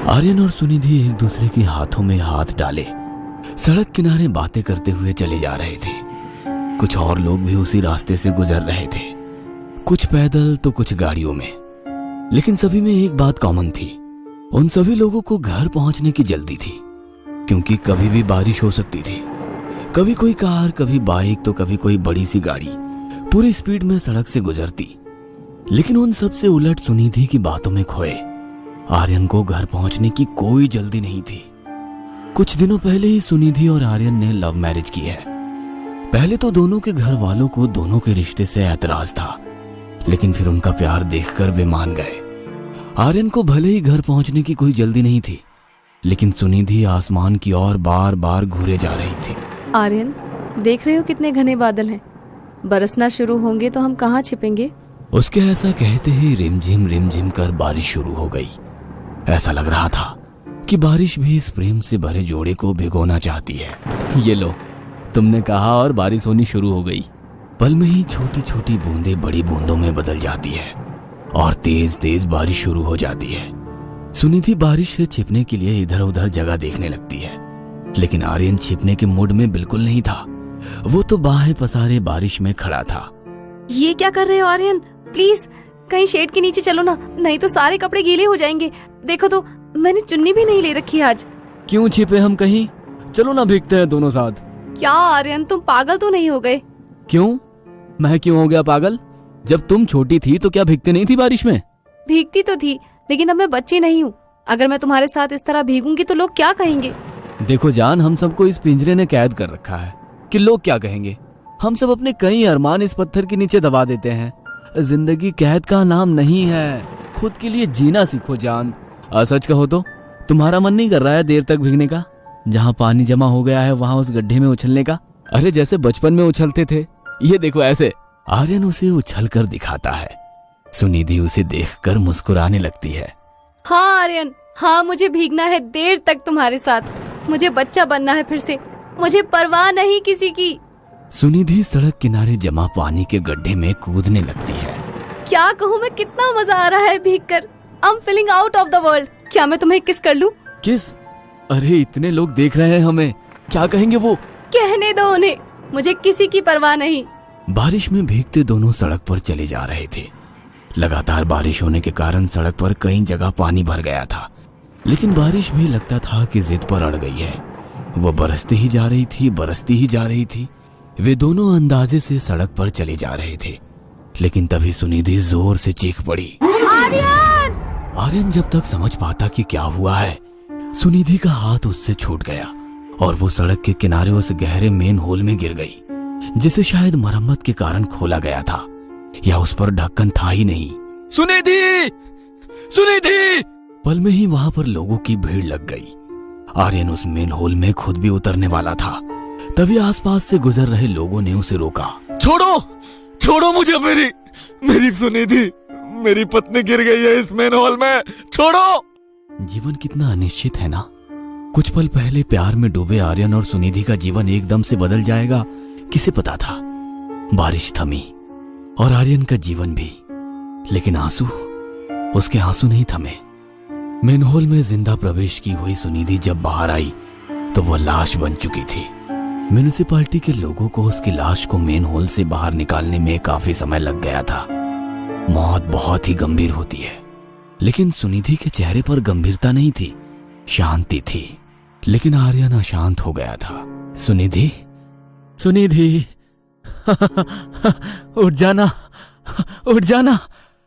आर्यन और सुनिधि एक दूसरे के हाथों में हाथ डाले सड़क किनारे बातें करते हुए चले जा रहे थे। कुछ और लोग भी उसी रास्ते से गुजर रहे थे, कुछ पैदल तो कुछ गाड़ियों में। लेकिन सभी में एक बात कॉमन थी, उन सभी लोगों को घर पहुंचने की जल्दी थी, क्योंकि कभी भी बारिश हो सकती थी। कभी कोई कार, कभी बाइक, तो कभी कोई बड़ी सी गाड़ी पूरी स्पीड में सड़क से गुजरती। लेकिन उन सब से उलट सुनिधि की बातों में खोए आर्यन को घर पहुंचने की कोई जल्दी नहीं थी। कुछ दिनों पहले ही सुनिधि और आर्यन ने लव मैरिज की है। पहले तो दोनों के घर वालों को दोनों के रिश्ते से ऐतराज था, लेकिन फिर उनका प्यार देखकर वे मान गए। आर्यन को भले ही घर पहुंचने की कोई जल्दी नहीं थी, लेकिन सुनिधि आसमान की ओर बार बार घूरे जा रही थी। आर्यन, देख रहे हो कितने घने बादल हैं? बरसना शुरू होंगे तो हम कहाँ छिपेंगे? उसके ऐसा कहते ही रिमझिम कर बारिश शुरू हो गई। ऐसा लग रहा था कि बारिश भी इस प्रेम से भरे जोड़े को भिगोना चाहती है। ये लो, तुमने कहा और बारिश होनी शुरू हो गई। पल में ही छोटी छोटी बूंदें बड़ी बूंदों में बदल जाती है और तेज तेज बारिश शुरू हो जाती है। सुनिधि बारिश से छिपने के लिए इधर उधर जगह देखने लगती है, लेकिन आर्यन छिपने के मूड में बिल्कुल नहीं था। वो तो बाहें पसारे बारिश में खड़ा था। ये क्या कर रहे हो आर्यन? प्लीज कहीं शेड के नीचे चलो ना, नहीं तो सारे कपड़े गीले हो जाएंगे। देखो तो, मैंने चुन्नी भी नहीं ले रखी आज। क्यों छिपे हम कहीं? चलो ना भीगते हैं दोनों साथ। क्या आर्यन, तुम पागल तो नहीं हो गए? क्यों? मैं क्यों हो गया पागल? जब तुम छोटी थी तो क्या भीगती नहीं थी बारिश में? भीगती तो थी, लेकिन अब मैं बच्ची नहीं हूँ। अगर मैं तुम्हारे साथ इस तरह भीगूंगी तो लोग क्या कहेंगे? देखो जान, हम सबको इस पिंजरे ने कैद कर रखा है कि लोग क्या कहेंगे। हम सब अपने कई अरमान इस पत्थर के नीचे दबा देते हैं। जिंदगी कैद का नाम नहीं है, खुद के लिए जीना सीखो जान। सच कहो तो तुम्हारा मन नहीं कर रहा है देर तक भीगने का? जहाँ पानी जमा हो गया है वहां उस गड्ढे में उछलने का? अरे जैसे बचपन में उछलते थे, ये देखो ऐसे। आर्यन उसे उछल कर दिखाता है। सुनिधि उसे देखकर मुस्कुराने लगती है। हाँ आर्यन, हाँ, मुझे भीगना है देर तक तुम्हारे साथ। मुझे बच्चा बनना है फिर से, मुझे परवाह नहीं किसी की। सुनिधि सड़क किनारे जमा पानी के गड्ढे में कूदने लगती है। क्या कहूँ मैं, कितना मजा आ रहा है भीगकर। I am feeling out of the world. क्या मैं तुम्हें किस कर लूं? किस? अरे इतने लोग देख रहे हैं हमें, क्या कहेंगे वो? कहने दो उन्हें, मुझे किसी की परवाह नहीं। बारिश में भीगते दोनों सड़क पर चले जा रहे थे। लगातार बारिश होने के कारण सड़क पर कई जगह पानी भर गया था, लेकिन बारिश भी लगता था कि जिद पर अड़ गई है। वो बरसती ही जा रही थी, बरसती ही जा रही थी। वे दोनों अंदाजे से सड़क पर चले जा रहे थे, लेकिन तभी सुनिधि जोर से चीख पड़ी, आर्यन! आर्यन जब तक समझ पाता कि क्या हुआ है, सुनिधि का हाथ उससे छूट गया और वो सड़क के किनारे उस गहरे मेन होल में गिर गई, जिसे शायद मरम्मत के कारण खोला गया था, या उस पर ढक्कन था ही नहीं। सुनिधि! सुनिधि! पल में ही वहां पर लोगों की भीड़ लग गई। आर्यन उस मेन होल में खुद भी उतरने वाला था, तभी आसपास से गुजर रहे लोगों ने उसे रोका। छोड़ो, छोड़ो मुझे, मेरी सुनिधि, मेरी पत्नी गिर गई है इस मेन होल में, छोड़ो। जीवन कितना अनिश्चित है ना। कुछ पल पहले प्यार में डूबे आर्यन और सुनिधि का जीवन एकदम से बदल जाएगा, किसे पता था। बारिश थमी और आर्यन का जीवन भी, लेकिन आंसू, उसके आंसू नहीं थमे। मेन होल में जिंदा प्रवेश की हुई सुनिधि जब बाहर आई तो वो लाश बन चुकी थी। म्यूनिसिपालिटी के लोगों को उसकी लाश को मेन होल से बाहर निकालने में काफी समय लग गया था। मौत बहुत ही गंभीर होती है, लेकिन सुनिधि के चेहरे पर गंभीरता नहीं थी, शांति थी। लेकिन आर्यन अशांत हो गया था। सुनिधि, सुनिधि, उठ जाना, उठ जाना,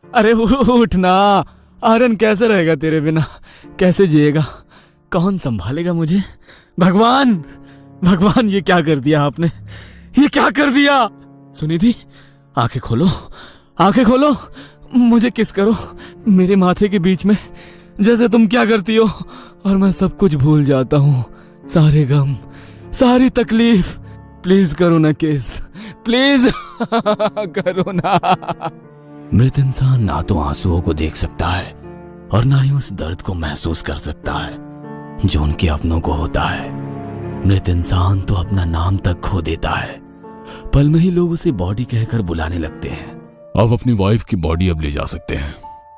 अरे उठना। आर्यन कैसे रहेगा तेरे बिना, कैसे जिएगा, कौन संभालेगा मुझे? भगवान, भगवान, ये क्या कर दिया आपने, ये क्या कर दिया? सुनिधि, आंखें खोलो, आंखें खोलो, मुझे किस करो मेरे माथे के बीच में, जैसे तुम क्या करती हो, और मैं सब कुछ भूल जाता हूँ, सारे गम, सारी तकलीफ। प्लीज करो ना किस, प्लीज करो ना। मृत इंसान ना तो आंसुओं को देख सकता है और ना ही उस दर्द को महसूस कर सकता है जो उनके अपनों को होता है। मृत इंसान तो अपना नाम तक खो देता है। पल में ही लोग उसे बॉडी कहकर बुलाने लगते हैं। आप अपनी वाइफ की बॉडी अब ले जा सकते हैं।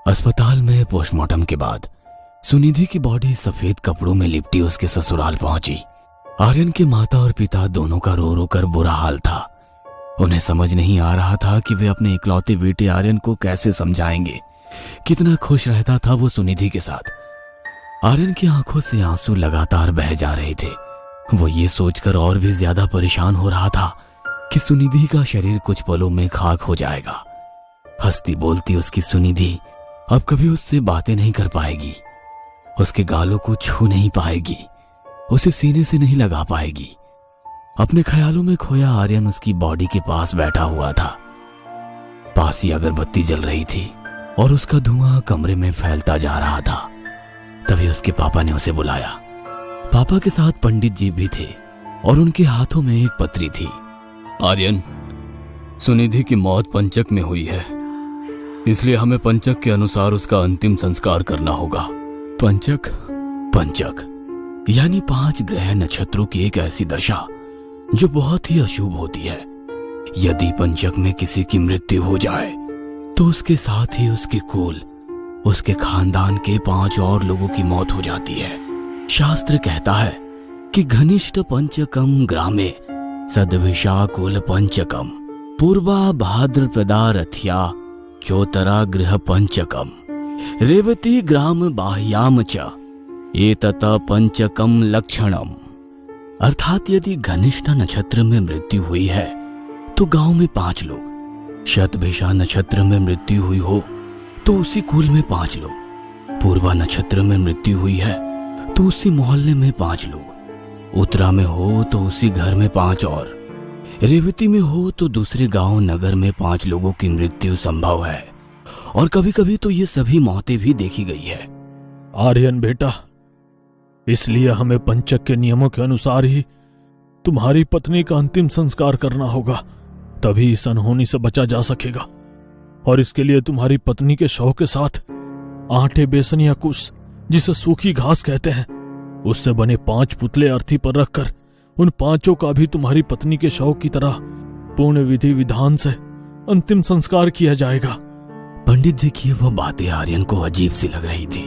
अस्पताल में पोस्टमार्टम के बाद सुनिधि की बॉडी सफेद कपड़ों में लिपटी उसके ससुराल पहुंची। आर्यन के माता और पिता दोनों का रो रो कर बुरा हाल था। उन्हें समझ नहीं आ रहा था कि वे अपने इकलौते बेटे आर्यन को कैसे समझाएंगे। कितना खुश रहता था वो सुनिधि के साथ। आर्यन की आंखों से आंसू लगातार बह जा रहे थे। वो ये सोचकर और भी ज्यादा परेशान हो रहा था कि सुनिधि का शरीर कुछ पलों में खाक हो जाएगा। हंसती बोलती उसकी सुनिधि अब कभी उससे बातें नहीं कर पाएगी, उसके गालों को छू नहीं पाएगी, उसे सीने से नहीं लगा पाएगी। अपने ख्यालों में खोया आर्यन उसकी बॉडी के पास बैठा हुआ था। पास ही अगरबत्ती जल रही थी और उसका धुआं कमरे में फैलता जा रहा था। तभी उसके पापा ने उसे बुलाया। पापा के साथ पंडित जी भी थे और उनके हाथों में एक पत्री थी। आर्यन, सुनिधि की मौत पंचक में हुई है, इसलिए हमें पंचक के अनुसार उसका अंतिम संस्कार करना होगा। पंचक? पंचक यानी 5 ग्रह नक्षत्रों की एक ऐसी दशा जो बहुत ही अशुभ होती है। यदि पंचक में किसी की मृत्यु हो जाए तो उसके साथ ही उसके कुल, उसके खानदान के 5 और लोगों की मौत हो जाती है। शास्त्र कहता है कि घनिष्ठ पंचकम ग्रामे सद्विषा कुल पंचकम पूर्वा भाद्रप्रदा रथ्या चौतरा गृह पंचकम रेवती ग्राम बाह्याम च एतत पंचकम लक्षणम। अर्थात यदि घनिष्ठ नक्षत्र में मृत्यु हुई है तो गांव में 5 लोग, शतभिषा नक्षत्र में मृत्यु हुई हो तो उसी कुल में 5 लोग, पूर्वा नक्षत्र में मृत्यु हुई है तो उसी मोहल्ले में 5 लोग, उत्तरा में हो तो उसी घर में 5 और, रेवती में हो तो दूसरे गांव नगर में 5 लोगों की मृत्यु संभव है। और कभी कभी तो ये सभी मौतें भी देखी गई है। आर्यन बेटा, इसलिए हमें पंचक के नियमों के अनुसार ही तुम्हारी पत्नी का अंतिम संस्कार करना होगा, तभी इस अनहोनी से बचा जा सकेगा। और इसके लिए तुम्हारी पत्नी के शव के साथ आटे, बेसन या कुश, जिसे सूखी घास कहते हैं, उससे बने 5 पुतले अर्थी पर रखकर उन 5 का भी तुम्हारी पत्नी के शव की तरह पूर्ण विधि विधान से अंतिम संस्कार किया जाएगा। पंडित जी की वह बातें आर्यन को अजीब सी लग रही थी।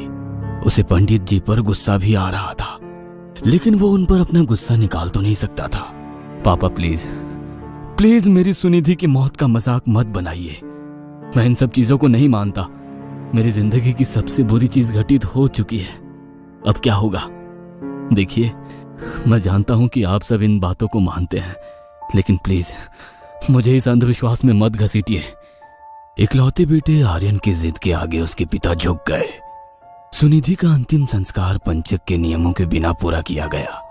उसे पंडित जी पर गुस्सा भी आ रहा था, लेकिन वो उन पर अपना गुस्सा निकाल तो नहीं सकता था। पापा प्लीज प्लीज मेरी सुनिधि की मौत का मजाक मत बनाइए। मैं इन सब चीजों को नहीं मानता। मेरी जिंदगी की सबसे बुरी चीज घटित हो चुकी है, अब क्या होगा? देखिए, मैं जानता हूं कि आप सब इन बातों को मानते हैं, लेकिन प्लीज मुझे इस अंधविश्वास में मत घसीटिए। इकलौते बेटे आर्यन की जिद के आगे उसके पिता झुक गए। सुनिधि का अंतिम संस्कार पंचक के नियमों के बिना पूरा किया गया।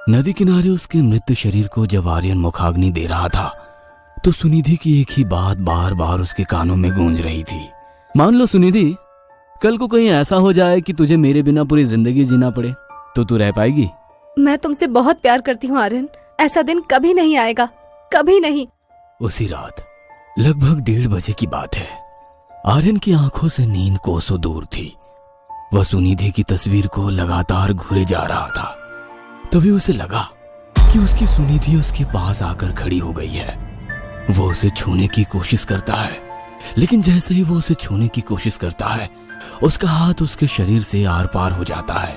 नदी किनारे उसके मृत शरीर को जब आर्यन मुखाग्नि दे रहा था तो सुनिधि की एक ही बात बार बार उसके कानों में गूंज रही थी। मान लो सुनिधि, कल को कहीं ऐसा हो जाए कि तुझे मेरे बिना पूरी जिंदगी जीना पड़े, तो तू रह पाएगी? मैं तुमसे बहुत प्यार करती हूँ आर्यन, ऐसा दिन कभी नहीं आएगा, कभी नहीं। उसी रात लगभग 1:30 बजे की बात है। आर्यन की आंखों से नींद कोसों दूर थी। वह सुनिधि की तस्वीर को लगातार घूरे जा रहा था। तभी उसे लगा कि उसकी सुनिधि उसके पास आकर खड़ी हो गई है। वो उसे छूने की कोशिश करता है, लेकिन जैसे ही वो उसे छूने की कोशिश करता है, उसका हाथ उसके शरीर से आर पार हो जाता है।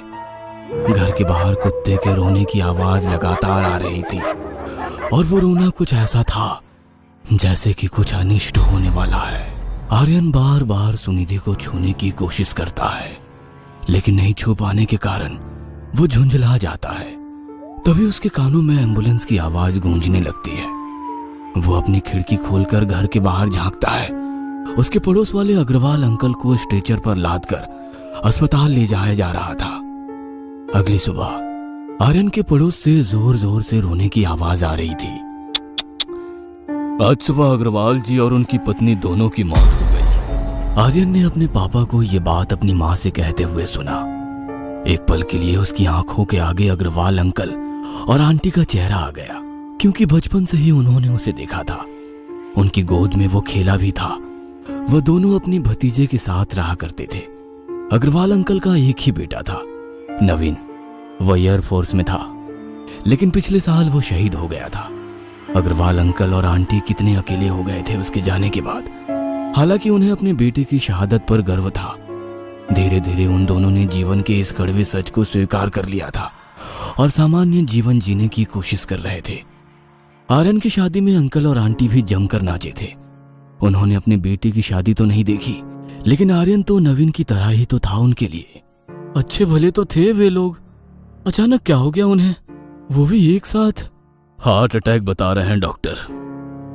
घर के बाहर कुत्ते के रोने की आवाज लगातार आ रही थी और वो रोना कुछ ऐसा था जैसे कि कुछ अनिष्ट होने वाला है। आर्यन बार बार सुनिधि को छूने की कोशिश करता है, लेकिन नहीं छू पाने के कारण वो झुंझला जाता है। तभी उसके कानों में एम्बुलेंस की आवाज गूंजने लगती है। वो अपनी खिड़की खोलकर घर के बाहर झांकता है। उसके पड़ोस वाले अग्रवाल अंकल को स्ट्रेचर पर लादकर अस्पताल ले जाया जा रहा था। अगली सुबह आर्यन के पड़ोस से जोर जोर से रोने की आवाज आ रही थी। आज सुबह अग्रवाल जी और उनकी पत्नी दोनों की मौत हो गई। आर्यन ने अपने पापा को यह बात अपनी मां से कहते हुए सुना। एक पल के लिए उसकी आंखों के आगे अग्रवाल अंकल और आंटी का चेहरा आ गया, क्योंकि बचपन से ही उन्होंने उसे देखा था। उनकी गोद में वो खेला भी था। वह दोनों अपनी भतीजे के साथ रहा करते थे। अग्रवाल अंकल का एक ही बेटा था, नवीन। वह एयरफोर्स में था, लेकिन पिछले साल वो शहीद हो गया था। अग्रवाल अंकल और आंटी कितने अकेले हो गए थे उसके जाने के बाद। हालांकि उन्हें अपने बेटे की शहादत पर गर्व था, धीरे धीरे उन दोनों ने जीवन के इस कड़वे सच को स्वीकार कर लिया था और सामान्य जीवन जीने की कोशिश कर रहे थे। आर्यन की शादी में अंकल और आंटी भी जमकर नाचे थे। उन्होंने अपने बेटे की शादी तो नहीं देखी, लेकिन आर्यन तो नवीन की तरह ही तो था उनके लिए। अच्छे भले तो थे वे लोग, अचानक क्या हो गया उन्हें, वो भी एक साथ? हार्ट अटैक बता रहे हैं डॉक्टर,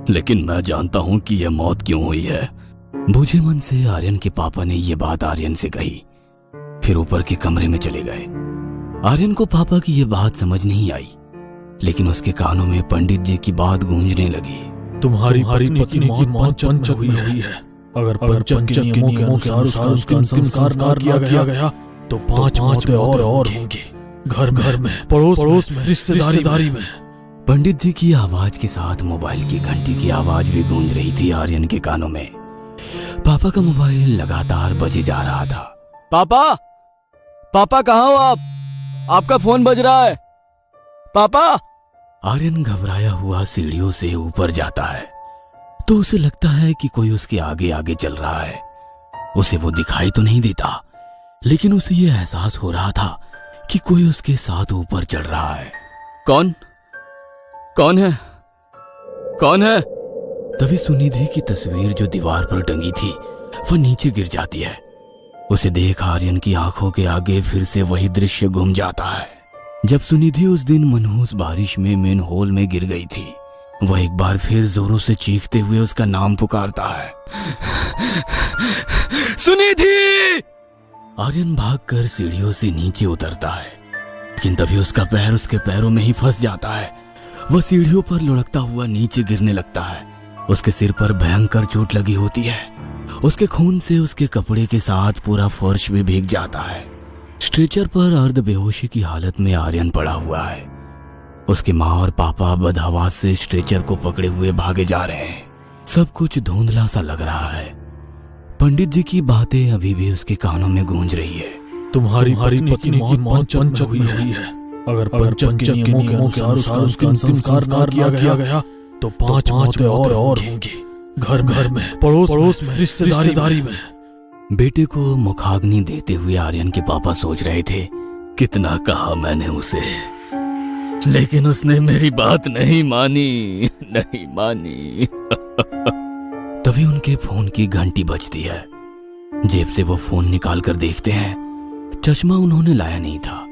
लेकिन मैं जानता हूं कि यह मौत क्यों हुई है। बूझे मन से आर्यन के पापा ने यह बात आर्यन से कही, फिर ऊपर के कमरे में चले गए। आर्यन को पापा की यह बात समझ नहीं आई, लेकिन उसके कानों में पंडित जी की बात गूंजने लगी। तुम्हारी पत्नी की मौत पंचक हुई है। अगर पंचक के नियमों के अनुसार उसका अंतिम संस्कार ना किया गया तो 5 मौतें और होंगी, घर में, पड़ोस में, रिश्तेदारी में। पंडित जी की आवाज के साथ मोबाइल की घंटी की आवाज भी गूंज रही थी आर्यन के कानों में। पापा का मोबाइल लगातार बजे जा रहा था। पापा कहाँ हो आप? आपका फोन बज रहा है पापा। आर्यन घबराया हुआ सीढ़ियों से ऊपर जाता है तो उसे लगता है कि कोई उसके आगे आगे चल रहा है। उसे वो दिखाई तो नहीं देता, लेकिन उसे ये एहसास हो रहा था कि कोई उसके साथ ऊपर चढ़ रहा है। कौन है? तभी सुनिधि की तस्वीर जो दीवार पर टंगी थी वह नीचे गिर जाती है। उसे देख आर्यन की आंखों के आगे फिर से वही दृश्य घूम जाता है जब सुनिधि उस दिन मनहूस बारिश में मेन हॉल में गिर गई थी। वह एक बार फिर जोरों से चीखते हुए उसका नाम पुकारता है, सुनिधि! आर्यन भागकर सीढ़ियों से नीचे उतरता है, लेकिन तभी उसका पैर उसके पैरों में ही फंस जाता है। वह सीढ़ियों पर लुढ़कता हुआ नीचे गिरने लगता है। उसके सिर पर भयंकर चोट लगी होती है। उसके खून से उसके कपड़े के साथ पूरा फर्श भी भीग जाता है। स्ट्रेचर पर अर्ध बेहोशी की हालत में आर्यन पड़ा हुआ है। उसकी माँ और पापा बदहवास से स्ट्रेचर को पकड़े हुए भागे जा रहे हैं। सब कुछ धुंधला सा लग रहा है। पंडित जी की बातें अभी भी उसके कानों में गूंज रही है। तुम्हारी पत्नी की मौत पंचक हुई है। अगर पंचक के नियमों के अनुसार उसका अंतिम संस्कार ना किया गया तो 5 मौतें और होंगी, घर में, पड़ोस में, रिश्तेदारी में। बेटे को मुखाग्नि देते हुए आर्यन के पापा सोच रहे थे, कितना कहा मैंने उसे, लेकिन उसने मेरी बात नहीं मानी। तभी उनके फोन की घंटी बजती है। जेब से वो फोन निकाल कर देखते हैं। चश्मा उन्होंने लाया नहीं था,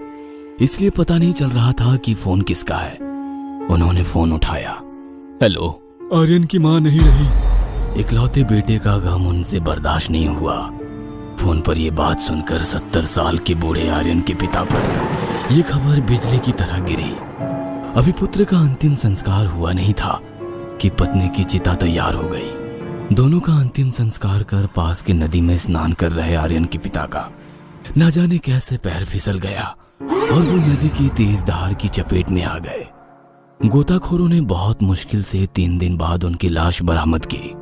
इसलिए पता नहीं चल रहा था कि फोन किसका है। उन्होंने फोन उठाया। हेलो। आर्यन की मां नहीं रही। इकलौते बेटे का गम उनसे बर्दाश्त नहीं हुआ। फोन पर यह बात सुनकर 70 साल के बूढ़े आर्यन के पिता पर यह खबर बिजली की तरह गिरी। अभी पुत्र का अंतिम संस्कार हुआ नहीं था कि पत्नी की चिता तैयार हो गई। दोनों का अंतिम संस्कार कर पास के नदी में स्नान कर रहे आर्यन के पिता का न जाने कैसे पैर फिसल गया और वो नदी की तेज धार की चपेट में आ गए। गोताखोरों ने बहुत मुश्किल से 3 दिन बाद उनकी लाश बरामद की।